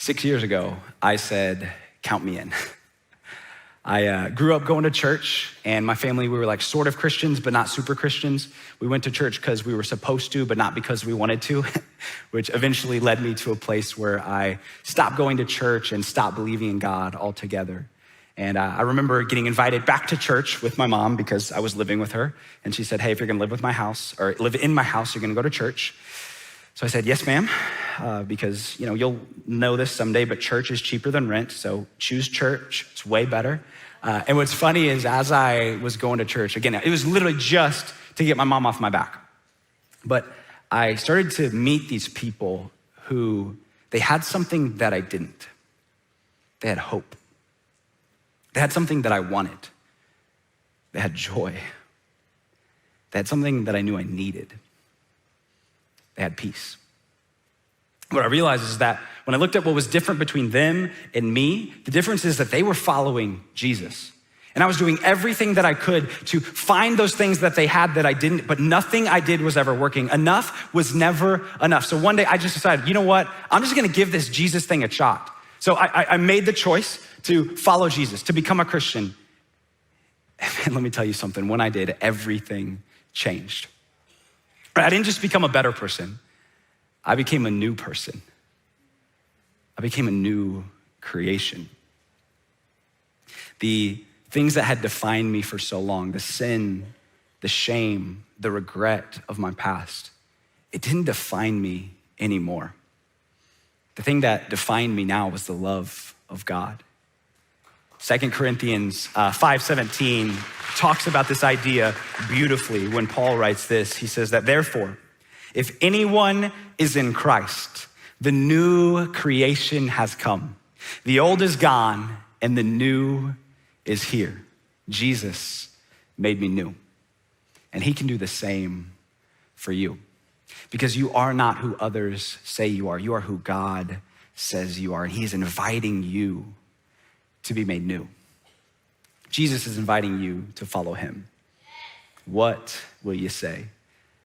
6 years ago, I said, count me in. I grew up going to church, and my family, we were like sort of Christians, but not super Christians. We went to church because we were supposed to, but not because we wanted to, which eventually led me to a place where I stopped going to church and stopped believing in God altogether. And I remember getting invited back to church with my mom because I was living with her. And she said, hey, if you're gonna live with my house or live in my house, you're gonna go to church. So I said, yes, ma'am, because you'll know this someday, but church is cheaper than rent, so choose church, it's way better. And what's funny is as I was going to church, again, it was literally just to get my mom off my back. But I started to meet these people who, they had something that I didn't. They had hope. They had something that I wanted. They had joy. They had something that I knew I needed. They had peace. What I realized is that when I looked at what was different between them and me, the difference is that they were following Jesus. And I was doing everything that I could to find those things that they had that I didn't, but nothing I did was ever working. Enough was never enough. So one day I just decided, you know what? I'm just gonna give this Jesus thing a shot. So I made the choice to follow Jesus, to become a Christian. And let me tell you something, when I did, everything changed. I didn't just become a better person, I became a new person. I became a new creation. The things that had defined me for so long, the sin, the shame, the regret of my past, it didn't define me anymore. The thing that defined me now was the love of God. 2 Corinthians 5:17 talks about this idea beautifully when Paul writes this. He says that therefore, if anyone is in Christ, the new creation has come. The old is gone and the new is here. Jesus made me new. And he can do the same for you because you are not who others say you are. You are who God says you are. And he's inviting you to be made new. Jesus is inviting you to follow him. What will you say?